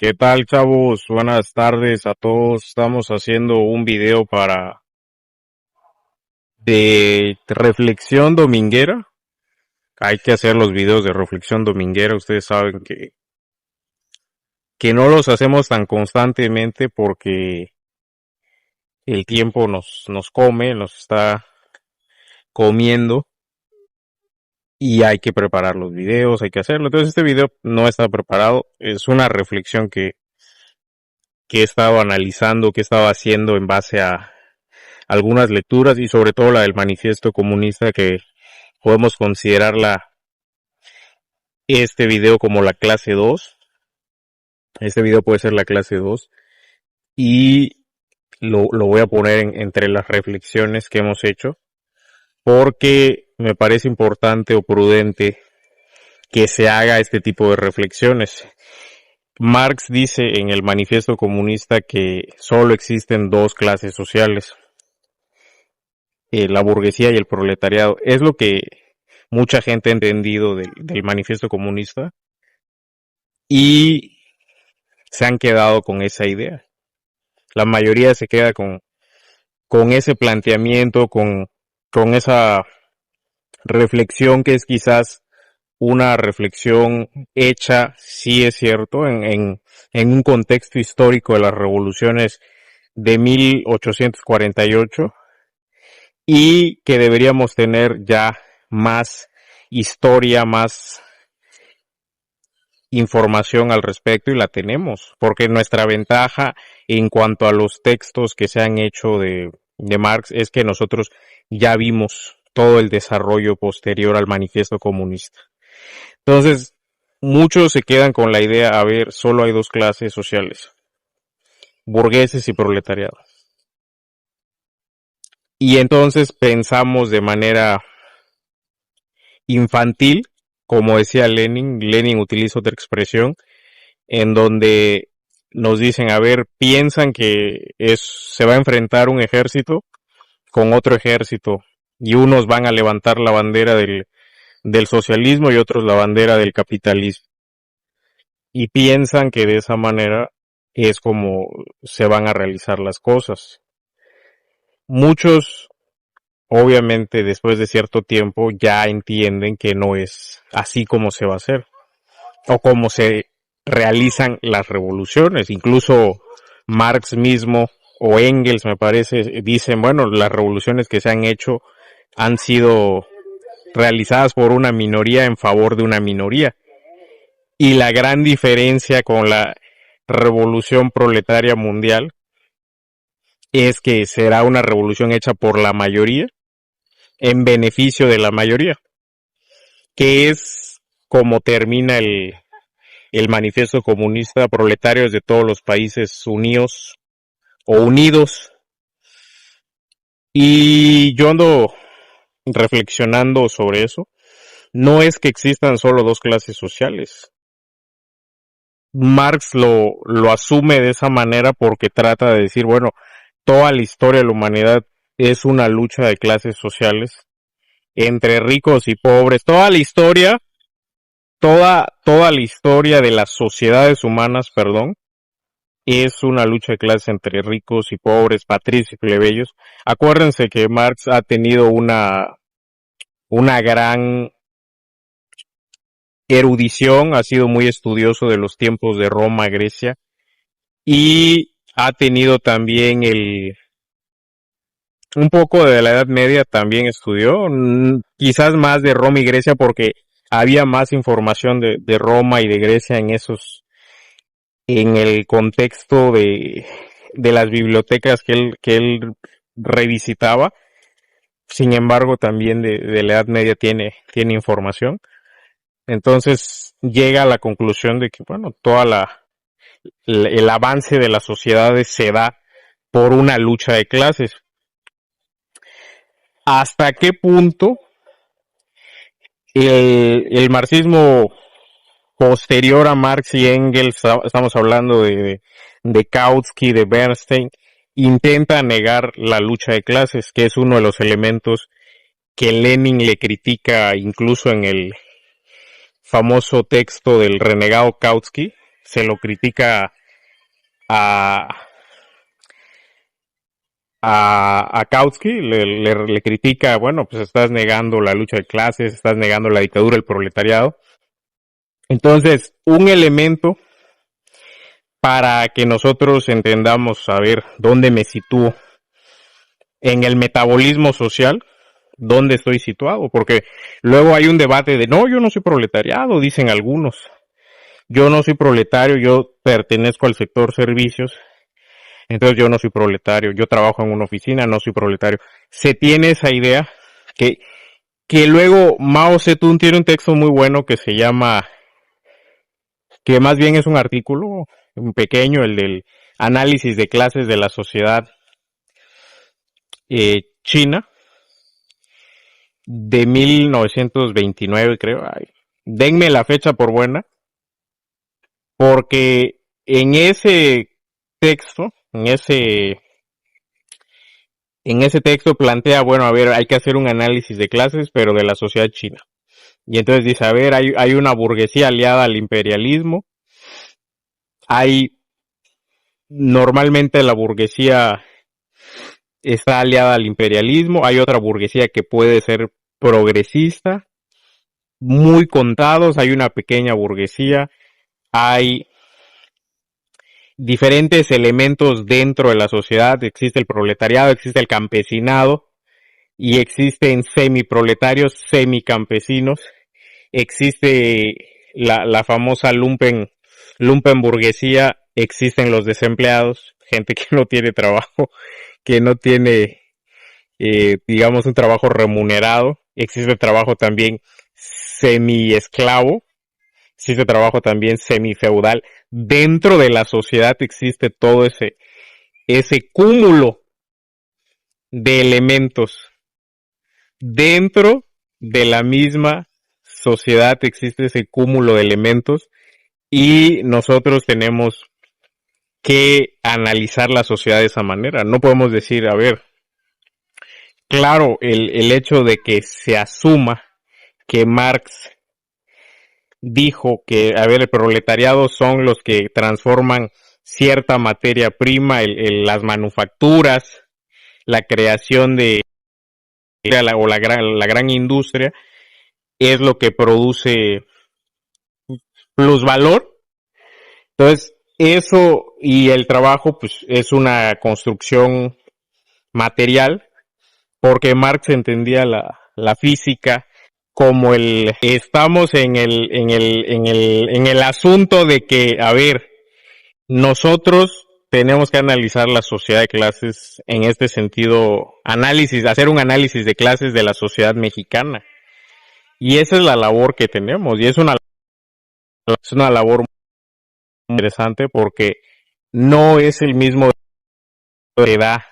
¿Qué tal, chavos? Buenas tardes a todos. Estamos haciendo un video de reflexión dominguera. Hay que hacer los videos de reflexión dominguera. Ustedes saben que no los hacemos tan constantemente porque el tiempo nos come, nos está comiendo y hay que preparar los videos, hay que hacerlo. Entonces este video no está preparado. Es una reflexión que he estado analizando, que he estado haciendo en base a algunas lecturas y sobre todo la del manifiesto comunista, que podemos considerarla este video como la clase 2. Este video puede ser la clase 2 y lo voy a poner entre las reflexiones que hemos hecho porque me parece importante o prudente que se haga este tipo de reflexiones. Marx dice en el manifiesto comunista que solo existen dos clases sociales, la burguesía y el proletariado. Es lo que mucha gente ha entendido del manifiesto comunista y se han quedado con esa idea. La mayoría se queda con ese planteamiento, con esa reflexión que es quizás una reflexión hecha, sí es cierto, en un contexto histórico de las revoluciones de 1848 y que deberíamos tener ya más historia, más información al respecto y la tenemos, porque nuestra ventaja en cuanto a los textos que se han hecho de Marx es que nosotros ya vimos todo el desarrollo posterior al manifiesto comunista. Entonces, muchos se quedan con la idea, a ver, solo hay dos clases sociales, burgueses y proletariado. Y entonces pensamos de manera infantil, como decía Lenin utiliza otra expresión, en donde nos dicen, a ver, piensan que se va a enfrentar un ejército con otro ejército y unos van a levantar la bandera del socialismo y otros la bandera del capitalismo. Y piensan que de esa manera es como se van a realizar las cosas. Muchos, obviamente, después de cierto tiempo ya entienden que no es así como se va a hacer o como se realizan las revoluciones. Incluso Marx mismo o Engels, me parece, dicen, bueno, las revoluciones que se han hecho han sido realizadas por una minoría en favor de una minoría. Y la gran diferencia con la revolución proletaria mundial es que será una revolución hecha por la mayoría en beneficio de la mayoría, que es como termina el manifiesto comunista: proletarios de todos los países unidos o unidos. Y yo ando reflexionando sobre eso. No es que existan solo dos clases sociales. Marx lo asume de esa manera porque trata de decir, bueno, toda la historia de la humanidad es una lucha de clases sociales entre ricos y pobres. Toda la historia de las sociedades humanas, es una lucha de clases entre ricos y pobres, patricios y plebeyos. Acuérdense que Marx ha tenido una gran erudición, ha sido muy estudioso de los tiempos de Roma, Grecia, y ha tenido también un poco de la Edad Media, también estudió, quizás más de Roma y Grecia porque había más información de Roma y de Grecia en el contexto de las bibliotecas que él revisitaba. Sin embargo, también de la Edad Media tiene información. Entonces llega a la conclusión de que, bueno, el avance de las sociedades se da por una lucha de clases. ¿Hasta qué punto el marxismo posterior a Marx y Engels, estamos hablando de Kautsky, de Bernstein, intenta negar la lucha de clases, que es uno de los elementos que Lenin le critica incluso en el famoso texto del renegado Kautsky, se lo critica a, a Kautsky, le critica, bueno, pues estás negando la lucha de clases, estás negando la dictadura del proletariado. Entonces, un elemento para que nosotros entendamos, a ver, dónde me sitúo en el metabolismo social, dónde estoy situado, porque luego hay un debate de, no, yo no soy proletariado, dicen algunos, yo no soy proletario, yo pertenezco al sector servicios, entonces yo no soy proletario, yo trabajo en una oficina, no soy proletario. Se tiene esa idea que luego Mao Zedong tiene un texto muy bueno que se llama, que más bien es un artículo, un pequeño, el del análisis de clases de la sociedad china, de 1929 creo. Ay, denme la fecha por buena, porque en ese texto, en ese texto plantea, bueno, a ver, hay que hacer un análisis de clases, pero de la sociedad china. Y entonces dice, a ver, hay una burguesía aliada al imperialismo, hay, normalmente la burguesía está aliada al imperialismo, hay otra burguesía que puede ser progresista, muy contados, hay una pequeña burguesía, hay diferentes elementos dentro de la sociedad, existe el proletariado, existe el campesinado, y existen semiproletarios, semicampesinos, existe la famosa lumpen burguesía, existen los desempleados, gente que no tiene trabajo, que no tiene, digamos, un trabajo remunerado, existe trabajo también semi-esclavo, existe trabajo también semi-feudal. Dentro de la sociedad existe todo ese cúmulo de elementos. Dentro de la misma sociedad existe ese cúmulo de elementos y nosotros tenemos que analizar la sociedad de esa manera. No podemos decir, a ver, claro, el hecho de que se asuma que Marx dijo que, a ver, el proletariado son los que transforman cierta materia prima, las manufacturas, la creación de la gran industria, es lo que produce plusvalor. Entonces, eso y el trabajo, pues, es una construcción material, porque Marx entendía la física como estamos en el asunto de que, a ver, nosotros tenemos que analizar la sociedad de clases en este sentido, hacer un análisis de clases de la sociedad mexicana. Y esa es la labor que tenemos, y es una labor muy interesante porque no es el mismo de edad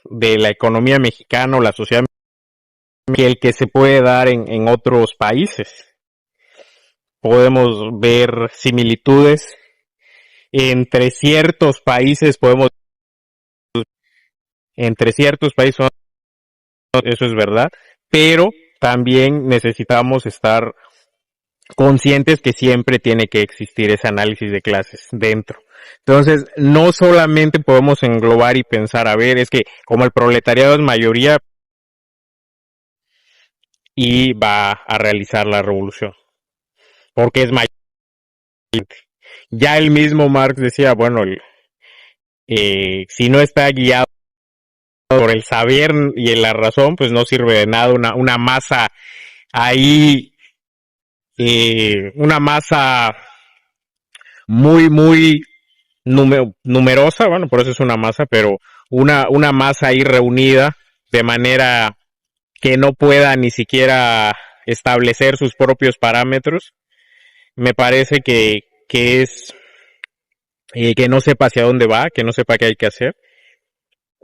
de la economía mexicana o la sociedad que el que se puede dar en otros países. Podemos ver similitudes entre ciertos países, eso es verdad, pero también necesitamos estar conscientes que siempre tiene que existir ese análisis de clases dentro. Entonces, no solamente podemos englobar y pensar, a ver, es que como el proletariado es mayoría y va a realizar la revolución, porque es mayoría. Ya el mismo Marx decía, bueno, si no está guiado por el saber y la razón, pues no sirve de nada una masa ahí, una masa muy numerosa, bueno, por eso es una masa, pero una masa ahí reunida de manera que no pueda ni siquiera establecer sus propios parámetros, me parece que es que no sepa hacia dónde va, que no sepa qué hay que hacer,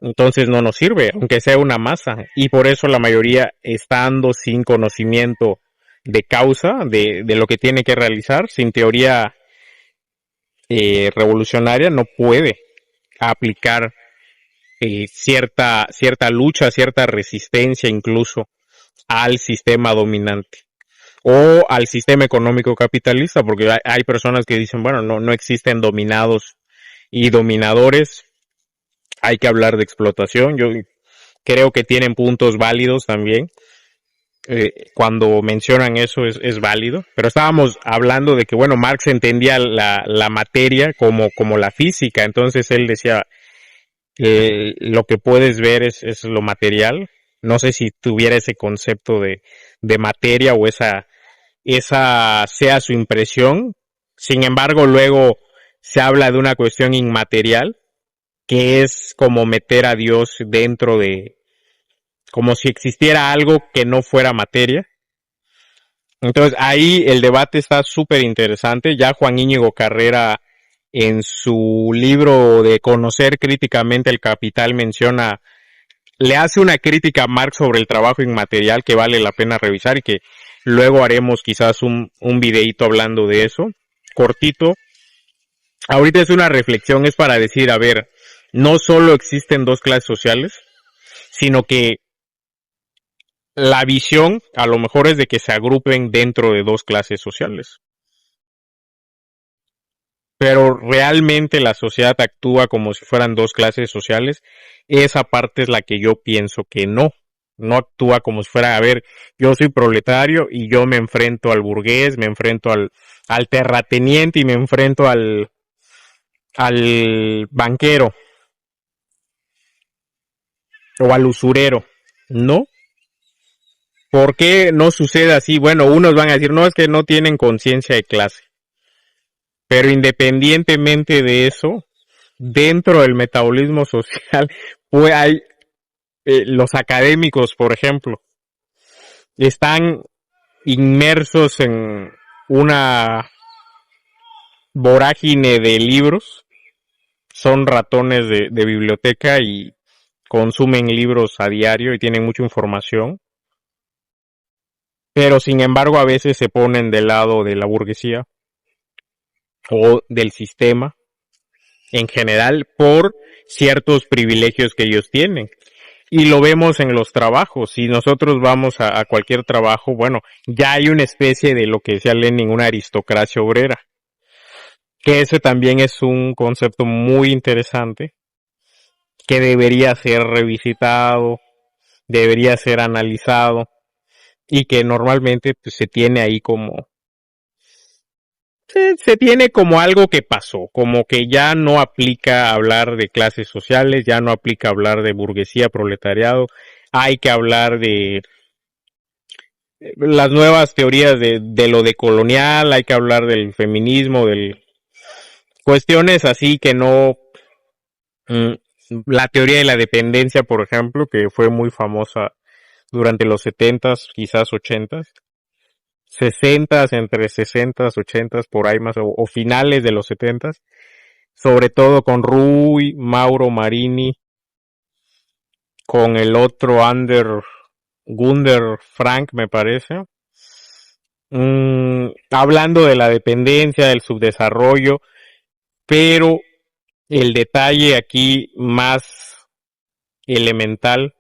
entonces no nos sirve, aunque sea una masa, y por eso la mayoría estando sin conocimiento de causa, de lo que tiene que realizar, sin teoría revolucionaria, no puede aplicar cierta lucha, cierta resistencia incluso al sistema dominante. o al sistema económico capitalista, porque hay personas que dicen, bueno, no existen dominados y dominadores, hay que hablar de explotación. Yo creo que tienen puntos válidos también. Cuando mencionan eso es válido, pero estábamos hablando de que, bueno, Marx entendía la materia como la física, entonces él decía, lo que puedes ver es lo material. No sé si tuviera ese concepto de materia o esa sea su impresión. Sin embargo, luego se habla de una cuestión inmaterial, que es como meter a Dios dentro de, como si existiera algo que no fuera materia. Entonces ahí el debate está súper interesante. Ya Juan Íñigo Carrera en su libro de Conocer críticamente el capital menciona, le hace una crítica a Marx sobre el trabajo inmaterial que vale la pena revisar y que luego haremos quizás un videíto hablando de eso, cortito. Ahorita es una reflexión, es para decir, a ver, no solo existen dos clases sociales, sino que la visión a lo mejor es de que se agrupen dentro de dos clases sociales. Pero realmente la sociedad actúa como si fueran dos clases sociales. Esa parte es la que yo pienso que no actúa como si fuera, a ver, yo soy proletario y yo me enfrento al burgués, me enfrento al terrateniente y me enfrento al banquero o al usurero. No. ¿Por qué no sucede así? Bueno, unos van a decir, no, es que no tienen conciencia de clase. Pero independientemente de eso, dentro del metabolismo social, pues hay los académicos, por ejemplo, están inmersos en una vorágine de libros, son ratones de biblioteca y consumen libros a diario y tienen mucha información, pero sin embargo a veces se ponen del lado de la burguesía o del sistema en general por ciertos privilegios que ellos tienen. Y lo vemos en los trabajos. Si nosotros vamos a cualquier trabajo, bueno, ya hay una especie de lo que decía Lenin, una aristocracia obrera. Que ese también es un concepto muy interesante, que debería ser revisitado, debería ser analizado, y que normalmente pues, se tiene ahí como, se tiene como algo que pasó, como que ya no aplica hablar de clases sociales, ya no aplica hablar de burguesía, proletariado, hay que hablar de las nuevas teorías de lo decolonial, hay que hablar del feminismo, del cuestiones así que no, mm, la teoría de la dependencia, por ejemplo, que fue muy famosa durante los 70s, quizás 80s, 60s, entre 60s, 80s, por ahí más, o finales de los 70s, sobre todo con Rui, Mauro Marini, con el otro Gunder Frank, me parece, hablando de la dependencia, del subdesarrollo, pero el detalle aquí más elemental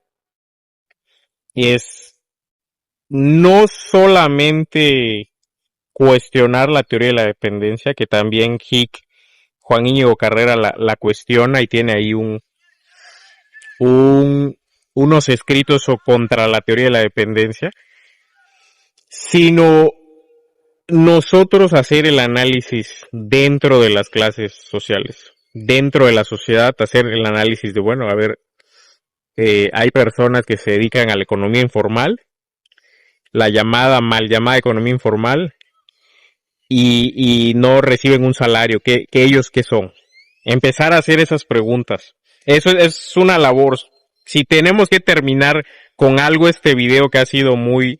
es no solamente cuestionar la teoría de la dependencia, que también Juan Íñigo Carrera la cuestiona y tiene ahí un, unos escritos contra la teoría de la dependencia, sino nosotros hacer el análisis dentro de las clases sociales, dentro de la sociedad, hacer el análisis de, bueno, a ver, hay personas que se dedican a la economía informal, la mal llamada economía informal, y no reciben un salario, que ellos qué son. Empezar a hacer esas preguntas. Eso es una labor. Si tenemos que terminar con algo este video que ha sido muy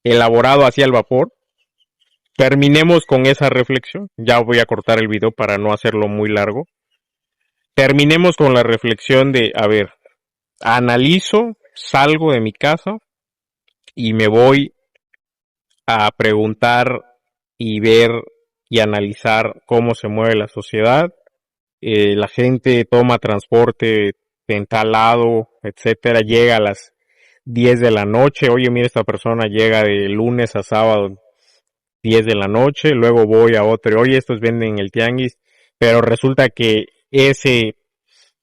elaborado hacia el vapor, terminemos con esa reflexión. Ya voy a cortar el video para no hacerlo muy largo. Terminemos con la reflexión de, a ver, analizo, salgo de mi casa y me voy a preguntar y ver y analizar cómo se mueve la sociedad. La gente toma transporte en tal lado, etcétera, llega a las 10 de la noche, oye, mira, esta persona llega de lunes a sábado 10 de la noche, luego voy a otro, oye, estos venden en el tianguis, pero resulta que ese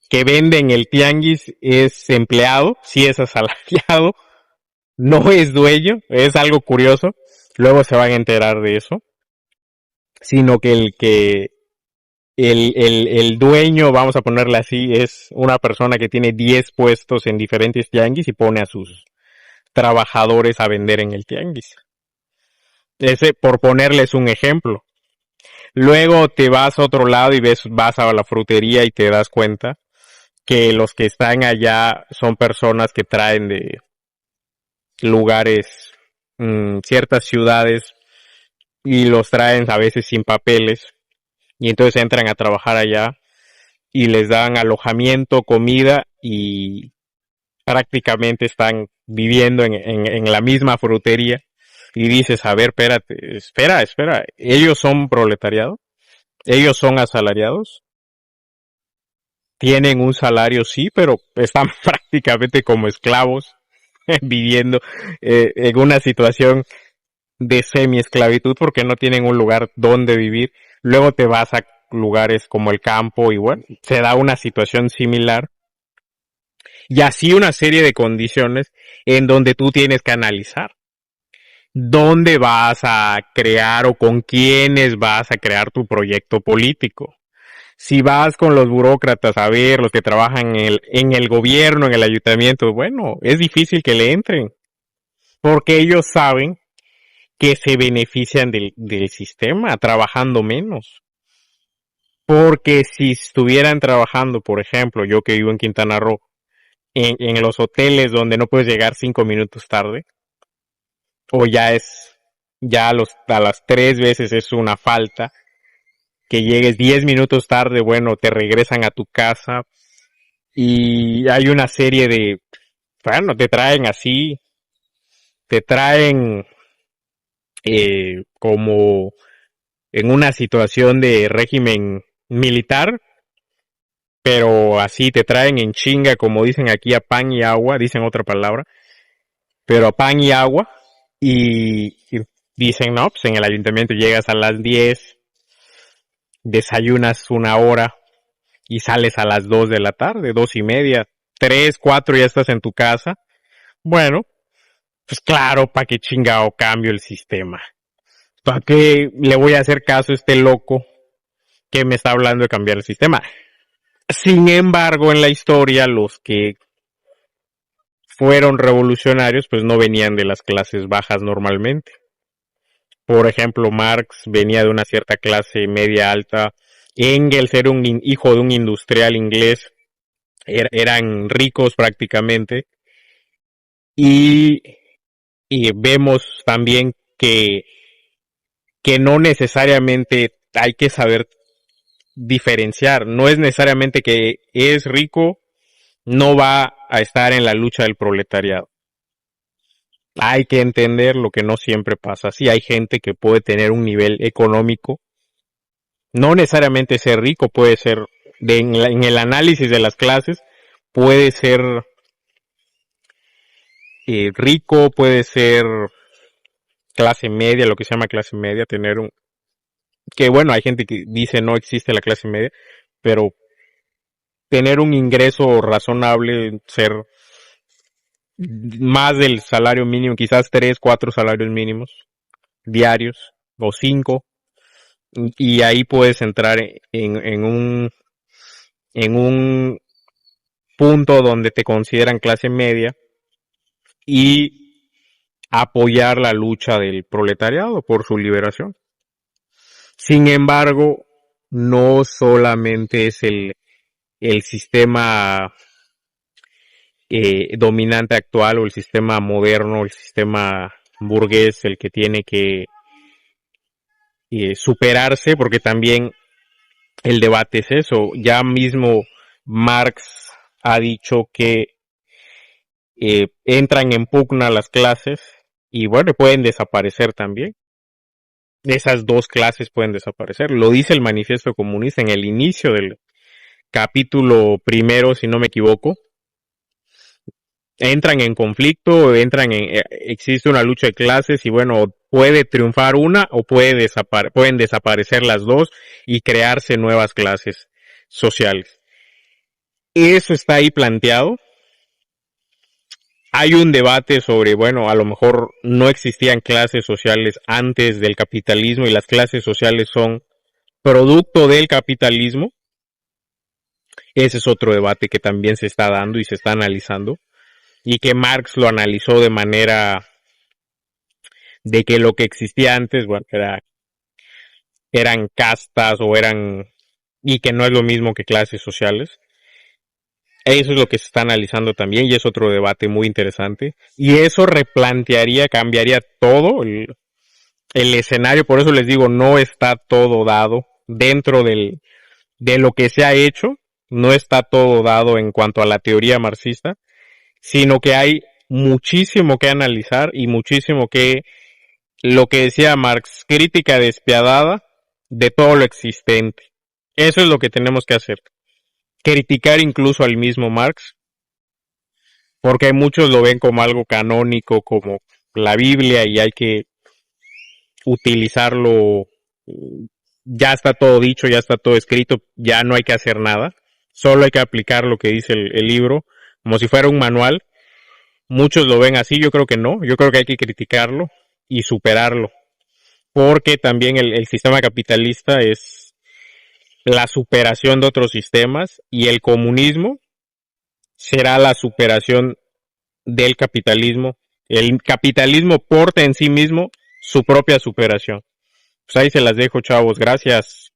que vende en el tianguis es empleado, sí es asalariado, no es dueño, es algo curioso, luego se van a enterar de eso, sino que el dueño, vamos a ponerle así, es una persona que tiene 10 puestos en diferentes tianguis y pone a sus trabajadores a vender en el tianguis. Ese, por ponerles un ejemplo. Luego te vas a otro lado y vas a la frutería y te das cuenta que los que están allá son personas que traen de lugares, ciertas ciudades, y los traen a veces sin papeles, y entonces entran a trabajar allá y les dan alojamiento, comida, y prácticamente están viviendo en la misma frutería. Y dices, a ver, espera, ellos son proletariado, ellos son asalariados, tienen un salario, sí, pero están prácticamente como esclavos viviendo en una situación de semi-esclavitud porque no tienen un lugar donde vivir. Luego te vas a lugares como el campo y bueno, se da una situación similar. Y así una serie de condiciones en donde tú tienes que analizar dónde vas a crear o con quiénes vas a crear tu proyecto político. Si vas con los burócratas a ver, los que trabajan en el gobierno, en el ayuntamiento, bueno, es difícil que le entren, porque ellos saben que se benefician del sistema trabajando menos. Porque si estuvieran trabajando, por ejemplo, yo que vivo en Quintana Roo, en los hoteles donde no puedes llegar 5 minutos tarde, o ya a las 3 veces es una falta, que llegues 10 minutos tarde, bueno, te regresan a tu casa, y hay una serie de, bueno, te traen así, te traen como en una situación de régimen militar, pero así te traen en chinga, como dicen aquí, a pan y agua, dicen otra palabra, pero a pan y agua, y dicen, no, pues en el ayuntamiento llegas a las 10, desayunas una hora y sales a las 2 de la tarde, 2:30, 3, 4 ya estás en tu casa. Bueno, pues claro, ¿para qué chingado cambio el sistema? ¿Para qué le voy a hacer caso a este loco que me está hablando de cambiar el sistema? Sin embargo, en la historia, los que fueron revolucionarios, pues no venían de las clases bajas normalmente. Por ejemplo, Marx venía de una cierta clase media alta. Engels era un hijo de un industrial inglés. Eran ricos prácticamente. Y, y vemos también que no necesariamente hay que saber diferenciar. No es necesariamente que es rico, no va a estar en la lucha del proletariado. Hay que entender lo que no siempre pasa. Sí, hay gente que puede tener un nivel económico, no necesariamente ser rico, puede ser, en el análisis de las clases, puede ser rico, puede ser clase media, lo que se llama clase media, tener un, que bueno, hay gente que dice no existe la clase media, pero tener un ingreso razonable, ser más del salario mínimo, quizás 3, 4 salarios mínimos diarios o 5, y ahí puedes entrar en un punto donde te consideran clase media y apoyar la lucha del proletariado por su liberación. Sin embargo, no solamente es el sistema dominante actual o el sistema moderno, el sistema burgués el que tiene que superarse, porque también el debate es eso. Ya mismo Marx ha dicho que entran en pugna las clases y bueno, pueden desaparecer también. Esas dos clases pueden desaparecer. Lo dice el Manifiesto Comunista en el inicio del capítulo primero, si no me equivoco. entran en conflicto, existe una lucha de clases y bueno, puede triunfar una o pueden desaparecer las dos y crearse nuevas clases sociales. Eso está ahí planteado. Hay un debate sobre, bueno, a lo mejor no existían clases sociales antes del capitalismo y las clases sociales son producto del capitalismo. Ese es otro debate que también se está dando y se está analizando y que Marx lo analizó de manera de que lo que existía antes, bueno, eran castas y que no es lo mismo que clases sociales. Eso es lo que se está analizando también y es otro debate muy interesante. Y eso cambiaría todo el escenario. Por eso les digo, no está todo dado dentro de lo que se ha hecho. No está todo dado en cuanto a la teoría marxista, sino que hay muchísimo que analizar y muchísimo que, lo que decía Marx, crítica despiadada de todo lo existente. Eso es lo que tenemos que hacer. Criticar incluso al mismo Marx, porque muchos lo ven como algo canónico, como la Biblia, y hay que utilizarlo. Ya está todo dicho, ya está todo escrito, ya no hay que hacer nada, solo hay que aplicar lo que dice el libro, como si fuera un manual. Muchos lo ven así, yo creo que no, yo creo que hay que criticarlo y superarlo, porque también el sistema capitalista es la superación de otros sistemas y el comunismo será la superación del capitalismo. El capitalismo porta en sí mismo su propia superación. Pues ahí se las dejo, chavos. Gracias.